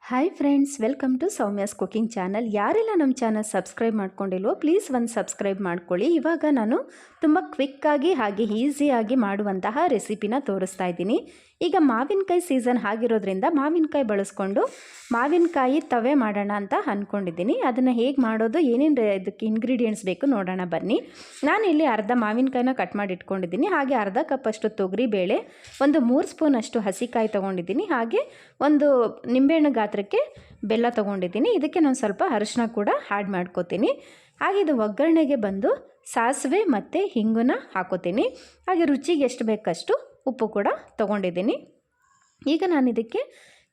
Hi friends, welcome to Soumya's cooking channel. ಯಾರೆಲ್ಲ ನಮ್ಮ channel subscribe ಮಾಡ್ಕೊಂಡಿಲ್ವೋ ಪ್ಲೀಸ್ ಒಂದು ಸಬ್ಸ್ಕ್ರೈಬ್ ಮಾಡ್ಕೊಳ್ಳಿ. ಇವಾಗ ನಾನು ತುಂಬ ಕ್ವಿಕ್ಕಾಗಿ ಹಾಗೆ ಈಸಿಯಾಗಿ ಮಾಡುವಂತಹ ರೆಸಿಪಿನ ತೋರಿಸ್ತಾ ಇದ್ದೀನಿ. ಈಗ ಮಾವಿನಕಾಯಿ ಸೀಸನ್ ಆಗಿರೋದ್ರಿಂದ ಮಾವಿನಕಾಯಿ ಬಳಸ್ಕೊಂಡು ಮಾವಿನಕಾಯಿ ತವೆ ಮಾಡೋಣ ಅಂತ ಅಂದ್ಕೊಂಡಿದ್ದೀನಿ. ಅದನ್ನು ಹೇಗೆ ಮಾಡೋದು, ಏನೇನು ಇದಕ್ಕೆ ಇಂಗ್ರೀಡಿಯೆಂಟ್ಸ್ ಬೇಕು ನೋಡೋಣ ಬನ್ನಿ. ನಾನಿಲ್ಲಿ ಅರ್ಧ ಮಾವಿನಕಾಯಿನ ಕಟ್ ಮಾಡಿ ಇಟ್ಕೊಂಡಿದ್ದೀನಿ. ಹಾಗೆ ಅರ್ಧ ಕಪ್ಪಷ್ಟು ತೊಗರಿಬೇಳೆ, ಒಂದು 3 ಸ್ಪೂನಷ್ಟು ಹಸಿಕಾಯಿ ತೊಗೊಂಡಿದ್ದೀನಿ. ಹಾಗೆ ಒಂದು ನಿಂಬೆಹಣ್ಣು ಗಾತ್ರಕ್ಕೆ ಬೆಲ್ಲ ತೊಗೊಂಡಿದ್ದೀನಿ. ಇದಕ್ಕೆ ನಾನು ಸ್ವಲ್ಪ ಅರಿಶಿನ ಕೂಡ ಆ್ಯಡ್ ಮಾಡ್ಕೋತೀನಿ. ಹಾಗೆ ಇದು ಒಗ್ಗರಣೆಗೆ ಬಂದು ಸಾಸಿವೆ ಮತ್ತು ಹಿಂಗನ್ನ ಹಾಕೋತೀನಿ. ಹಾಗೆ ರುಚಿಗೆ ಎಷ್ಟು ಬೇಕಷ್ಟು ಉಪ್ಪು ಕೂಡ ತೊಗೊಂಡಿದ್ದೀನಿ. ಈಗ ನಾನು ಇದಕ್ಕೆ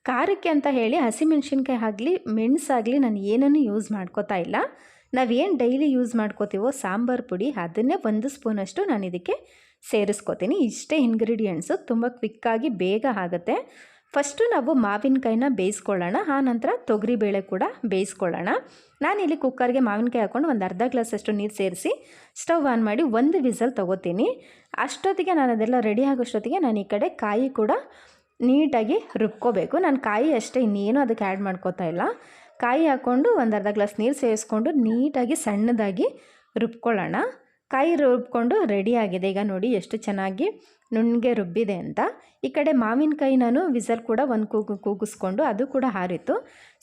ಖಾರಕ್ಕೆ ಅಂತ ಹೇಳಿ ಹಸಿಮೆಣ್ಸಿನ್ಕಾಯಿ ಆಗಲಿ ಮೆಣಸಾಗಲಿ ನಾನು ಏನನ್ನು ಯೂಸ್ ಮಾಡ್ಕೋತಾ ಇಲ್ಲ. ನಾವೇನು ಡೈಲಿ ಯೂಸ್ ಮಾಡ್ಕೋತೀವೋ ಸಾಂಬಾರು ಪುಡಿ, ಅದನ್ನೇ 1 ಸ್ಪೂನಷ್ಟು ನಾನು ಇದಕ್ಕೆ ಸೇರಿಸ್ಕೋತೀನಿ. ಇಷ್ಟೇ ಇಂಗ್ರೀಡಿಯೆಂಟ್ಸು, ತುಂಬ ಕ್ವಿಕ್ಕಾಗಿ ಬೇಗ ಆಗುತ್ತೆ. ಫಸ್ಟು ನಾವು ಮಾವಿನಕಾಯಿನ ಬೇಯಿಸ್ಕೊಳ್ಳೋಣ, ಆನಂತರ ತೊಗರಿಬೇಳೆ ಕೂಡ ಬೇಯಿಸ್ಕೊಳ್ಳೋಣ. ನಾನಿಲ್ಲಿ ಕುಕ್ಕರ್ಗೆ ಮಾವಿನಕಾಯಿ ಹಾಕ್ಕೊಂಡು ಒಂದು ಅರ್ಧ ಗ್ಲಾಸಷ್ಟು ನೀರು ಸೇರಿಸಿ ಸ್ಟವ್ ಆನ್ ಮಾಡಿ 1 ವಿಸಲ್ ತೊಗೋತೀನಿ. ಅಷ್ಟೊತ್ತಿಗೆ ನಾನು ಅದೆಲ್ಲ ರೆಡಿ ಆಗೋಷ್ಟೊತ್ತಿಗೆ ನಾನು ಈ ಕಡೆ ಕಾಯಿ ಕೂಡ ನೀಟಾಗಿ ರುಬ್ಕೋಬೇಕು. ನಾನು ಕಾಯಿ ಅಷ್ಟೇ, ಇನ್ನೇನು ಅದಕ್ಕೆ ಆ್ಯಡ್ ಮಾಡ್ಕೋತಾ ಇಲ್ಲ. ಕಾಯಿ ಹಾಕ್ಕೊಂಡು ಒಂದು ಅರ್ಧ ಗ್ಲಾಸ್ ನೀರು ಸೇರಿಸ್ಕೊಂಡು ನೀಟಾಗಿ ಸಣ್ಣದಾಗಿ ರುಬ್ಕೊಳ್ಳೋಣ. ಕಾಯಿ ರುಬ್ಕೊಂಡು ರೆಡಿಯಾಗಿದೆ. ಈಗ ನೋಡಿ ಎಷ್ಟು ಚೆನ್ನಾಗಿ ನುಣ್ಣಗೆ ರುಬ್ಬಿದೆ ಅಂತ. ಈ ಕಡೆ ಮಾವಿನಕಾಯಿ ನಾನು ವಿಸಲ್ ಕೂಡ ಒಂದು ಕೂಗಿಸ್ಕೊಂಡು ಅದು ಕೂಡ ಹಾರಿತ್ತು.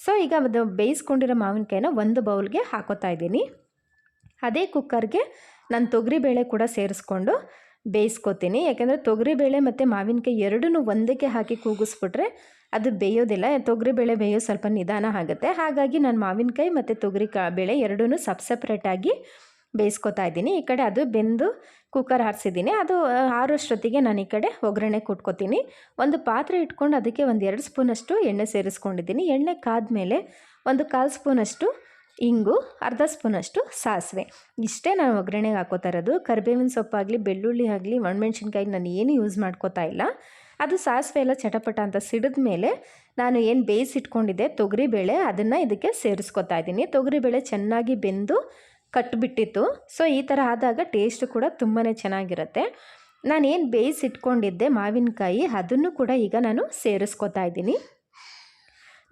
ಸೊ ಈಗ ಅದು ಬೇಯಿಸ್ಕೊಂಡಿರೋ ಮಾವಿನಕಾಯಿನ ಒಂದು ಬೌಲ್ಗೆ ಹಾಕೋತಾ ಇದ್ದೀನಿ. ಅದೇ ಕುಕ್ಕರ್ಗೆ ನಾನು ತೊಗರಿಬೇಳೆ ಕೂಡ ಸೇರಿಸ್ಕೊಂಡು ಬೇಯಿಸ್ಕೊತೀನಿ. ಯಾಕೆಂದರೆ ತೊಗರಿಬೇಳೆ ಮತ್ತು ಮಾವಿನಕಾಯಿ ಎರಡನ್ನೂ ಒಂದಕ್ಕೆ ಹಾಕಿ ಕೂಗಿಸ್ಬಿಟ್ರೆ ಅದು ಬೇಯೋದಿಲ್ಲ. ತೊಗರಿಬೇಳೆ ಬೇಯೋ ಸ್ವಲ್ಪ ನಿಧಾನ ಆಗುತ್ತೆ. ಹಾಗಾಗಿ ನಾನು ಮಾವಿನಕಾಯಿ ಮತ್ತು ಬೇಳೆ ಎರಡನ್ನೂ ಸಪ್ರೇಟಾಗಿ ಬೇಯಿಸ್ಕೊತಾ ಇದ್ದೀನಿ. ಈ ಕಡೆ ಅದು ಬೆಂದು ಕುಕ್ಕರ್ ಹಾರಿಸಿದ್ದೀನಿ. ಅದು ಆರೋಷ್ಟೊತ್ತಿಗೆ ನಾನು ಈ ಕಡೆ ಒಗ್ಗರಣೆ ಕೊಟ್ಕೋತೀನಿ. ಒಂದು ಪಾತ್ರೆ ಇಟ್ಕೊಂಡು ಅದಕ್ಕೆ ಒಂದು 2 ಸ್ಪೂನಷ್ಟು ಎಣ್ಣೆ ಸೇರಿಸ್ಕೊಂಡಿದ್ದೀನಿ. ಎಣ್ಣೆ ಕಾದ್ಮೇಲೆ ಒಂದು 1/4 ಸ್ಪೂನಷ್ಟು ಇಂಗು, ಅರ್ಧ ಸ್ಪೂನಷ್ಟು ಸಾಸಿವೆ, ಇಷ್ಟೇ ನಾನು ಒಗ್ಗರಣೆಗೆ ಹಾಕೋತಾ ಇರೋದು. ಕರಿಬೇವಿನ ಸೊಪ್ಪಾಗಲಿ ಬೆಳ್ಳುಳ್ಳಿ ಆಗಲಿ ಒಣಮೆಣ್ಸಿನ್ಕಾಯಿ ನಾನು ಏನು ಯೂಸ್ ಮಾಡ್ಕೋತಾ ಇಲ್ಲ. ಅದು ಸಾಸಿವೆ ಎಲ್ಲ ಚಟಪಟ ಅಂತ ಸಿಡಿದ ಮೇಲೆ ನಾನು ಏನು ಬೇಯಿಸಿಟ್ಕೊಂಡಿದ್ದೆ ತೊಗರಿಬೇಳೆ ಅದನ್ನು ಇದಕ್ಕೆ ಸೇರಿಸ್ಕೊತಾ ಇದ್ದೀನಿ. ತೊಗರಿಬೇಳೆ ಚೆನ್ನಾಗಿ ಬೆಂದು ಕಟ್ಟಿಬಿಟ್ಟಿತ್ತು. ಸೊ ಈ ಥರ ಆದಾಗ ಟೇಸ್ಟ್ ಕೂಡ ತುಂಬಾ ಚೆನ್ನಾಗಿರುತ್ತೆ. ನಾನೇನು ಬೇಯಿಸಿಟ್ಕೊಂಡಿದ್ದೆ ಮಾವಿನಕಾಯಿ ಅದನ್ನು ಕೂಡ ಈಗ ನಾನು ಸೇರಿಸ್ಕೊತಾ ಇದ್ದೀನಿ.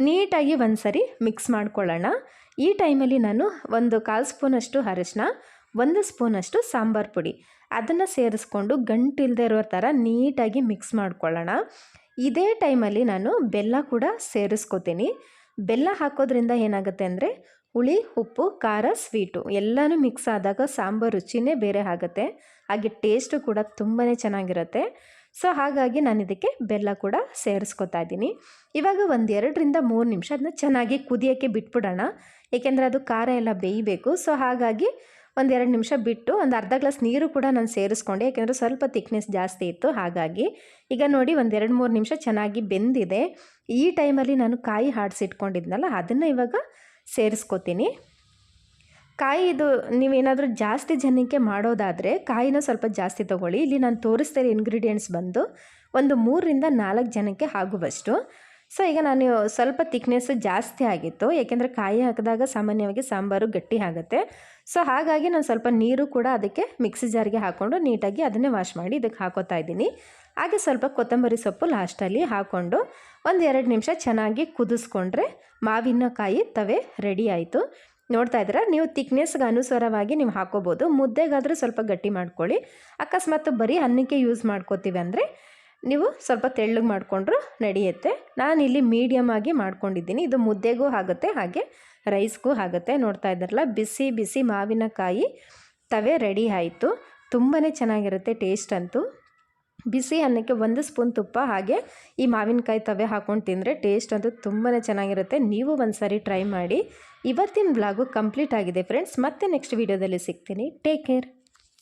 ನೀಟಾಗಿ ಒಂದು ಸರಿ ಮಿಕ್ಸ್ ಮಾಡ್ಕೊಳ್ಳೋಣ. ಈ ಟೈಮಲ್ಲಿ ನಾನು ಒಂದು 1/4 ಸ್ಪೂನಷ್ಟು ಅರಿಶಿನ, 1 ಸ್ಪೂನಷ್ಟು ಸಾಂಬಾರು ಪುಡಿ ಅದನ್ನು ಸೇರಿಸ್ಕೊಂಡು ಗಂಟಿಲ್ಲದೆ ಇರೋ ಥರ ನೀಟಾಗಿ ಮಿಕ್ಸ್ ಮಾಡ್ಕೊಳ್ಳೋಣ. ಇದೇ ಟೈಮಲ್ಲಿ ನಾನು ಬೆಲ್ಲ ಕೂಡ ಸೇರಿಸ್ಕೋತೀನಿ. ಬೆಲ್ಲ ಹಾಕೋದ್ರಿಂದ ಏನಾಗುತ್ತೆ ಅಂದರೆ ಹುಳಿ, ಉಪ್ಪು, ಖಾರ, ಸ್ವೀಟು ಎಲ್ಲನೂ ಮಿಕ್ಸ್ ಆದಾಗ ಸಾಂಬಾರು ರುಚಿನೇ ಬೇರೆ ಆಗುತ್ತೆ. ಹಾಗೆ ಟೇಸ್ಟು ಕೂಡ ತುಂಬಾ ಚೆನ್ನಾಗಿರುತ್ತೆ. ಸೊ ಹಾಗಾಗಿ ನಾನು ಇದಕ್ಕೆ ಬೆಲ್ಲ ಕೂಡ ಸೇರಿಸ್ಕೊತಾ ಇದ್ದೀನಿ. ಇವಾಗ ಒಂದು 2ರಿಂದ 3 ನಿಮಿಷ ಅದನ್ನ ಚೆನ್ನಾಗಿ ಕುದಿಯೋಕ್ಕೆ ಬಿಟ್ಬಿಡೋಣ. ಏಕೆಂದರೆ ಅದು ಖಾರ ಎಲ್ಲ ಬೇಯಬೇಕು. ಸೊ ಹಾಗಾಗಿ ಒಂದು 2 ನಿಮಿಷ ಬಿಟ್ಟು ಒಂದು ಅರ್ಧ ಗ್ಲಾಸ್ ನೀರು ಕೂಡ ನಾನು ಸೇರಿಸ್ಕೊಂಡೆ. ಯಾಕೆಂದರೆ ಸ್ವಲ್ಪ ತಿಕ್ನೆಸ್ ಜಾಸ್ತಿ ಇತ್ತು. ಹಾಗಾಗಿ ಈಗ ನೋಡಿ ಒಂದು 2-3 ನಿಮಿಷ ಚೆನ್ನಾಗಿ ಬೆಂದಿದೆ. ಈ ಟೈಮಲ್ಲಿ ನಾನು ಕಾಯಿ ಆಡಿಸಿಟ್ಕೊಂಡಿದ್ನಲ್ಲ ಅದನ್ನು ಇವಾಗ ಸೇರಿಸ್ಕೋತೀನಿ. ಕಾಯಿ ಇದು ನೀವೇನಾದರೂ ಜಾಸ್ತಿ ಜನಕ್ಕೆ ಮಾಡೋದಾದರೆ ಕಾಯಿನ ಸ್ವಲ್ಪ ಜಾಸ್ತಿ ತೊಗೊಳ್ಳಿ. ಇಲ್ಲಿ ನಾನು ತೋರಿಸ್ತಾ ಇರೋ ಇಂಗ್ರೀಡಿಯೆಂಟ್ಸ್ ಬಂದು ಒಂದು 3ರಿಂದ 4 ಜನಕ್ಕೆ ಆಗುವಷ್ಟು. ಸೊ ಈಗ ನಾನು ಸ್ವಲ್ಪ ತಿಕ್ನೆಸ್ ಜಾಸ್ತಿ ಆಗಿತ್ತು, ಏಕೆಂದರೆ ಕಾಯಿ ಹಾಕಿದಾಗ ಸಾಮಾನ್ಯವಾಗಿ ಸಾಂಬಾರು ಗಟ್ಟಿ ಆಗುತ್ತೆ. ಸೊ ಹಾಗಾಗಿ ನಾನು ಸ್ವಲ್ಪ ನೀರು ಕೂಡ ಅದಕ್ಕೆ ಮಿಕ್ಸಿ ಜಾರಿಗೆ ಹಾಕ್ಕೊಂಡು ನೀಟಾಗಿ ಅದನ್ನೇ ವಾಶ್ ಮಾಡಿ ಇದಕ್ಕೆ ಹಾಕೋತಾ ಇದ್ದೀನಿ. ಹಾಗೆ ಸ್ವಲ್ಪ ಕೊತ್ತಂಬರಿ ಸೊಪ್ಪು ಲಾಸ್ಟಲ್ಲಿ ಹಾಕ್ಕೊಂಡು ಒಂದು 2 ನಿಮಿಷ ಚೆನ್ನಾಗಿ ಕುದಿಸ್ಕೊಂಡ್ರೆ ಮಾವಿನಕಾಯಿ ತವೆ ರೆಡಿ ಆಯಿತು. ನೋಡ್ತಾ ಇದ್ದೀರಾ, ನೀವು ತಿಕ್ನೆಸ್ಗೆ ಅನುಸಾರವಾಗಿ ನೀವು ಹಾಕೋಬೋದು. ಮುದ್ದೆಗಾದರೂ ಸ್ವಲ್ಪ ಗಟ್ಟಿ ಮಾಡ್ಕೊಳ್ಳಿ. ಅಕಸ್ಮಾತ್ ಬರೀ ಅನ್ನಕ್ಕೆ ಯೂಸ್ ಮಾಡ್ಕೋತೀವಿ ಅಂದರೆ ನೀವು ಸ್ವಲ್ಪ ತೆಳ್ಳಗೆ ಮಾಡಿಕೊಂಡ್ರೂ ನಡೆಯುತ್ತೆ. ನಾನಿಲ್ಲಿ ಮೀಡಿಯಮ್ ಆಗಿ ಮಾಡ್ಕೊಂಡಿದ್ದೀನಿ. ಇದು ಮುದ್ದೆಗೂ ಆಗುತ್ತೆ ಹಾಗೆ ರೈಸ್ಗೂ ಆಗುತ್ತೆ. ನೋಡ್ತಾ ಇದ್ದಾರಲ್ಲ, ಬಿಸಿ ಬಿಸಿ ಮಾವಿನಕಾಯಿ ತವೆ ರೆಡಿ ಆಯಿತು. ತುಂಬಾ ಚೆನ್ನಾಗಿರುತ್ತೆ ಟೇಸ್ಟ್ ಅಂತೂ. ಬಿಸಿ ಅನ್ನಕ್ಕೆ 1 ಸ್ಪೂನ್ ತುಪ್ಪ ಹಾಗೆ ಈ ಮಾವಿನಕಾಯಿ ತವೆ ಹಾಕ್ಕೊಂಡು ತಿಂದರೆ ಟೇಸ್ಟ್ ಅಂತೂ ತುಂಬಾ ಚೆನ್ನಾಗಿರುತ್ತೆ. ನೀವು ಒಂದು ಸಾರಿ ಟ್ರೈ ಮಾಡಿ. ಇವತ್ತಿನ ವ್ಲಾಗು ಕಂಪ್ಲೀಟ್ ಆಗಿದೆ ಫ್ರೆಂಡ್ಸ್. ಮತ್ತೆ ನೆಕ್ಸ್ಟ್ ವೀಡಿಯೋದಲ್ಲಿ ಸಿಗ್ತೀನಿ. Take care.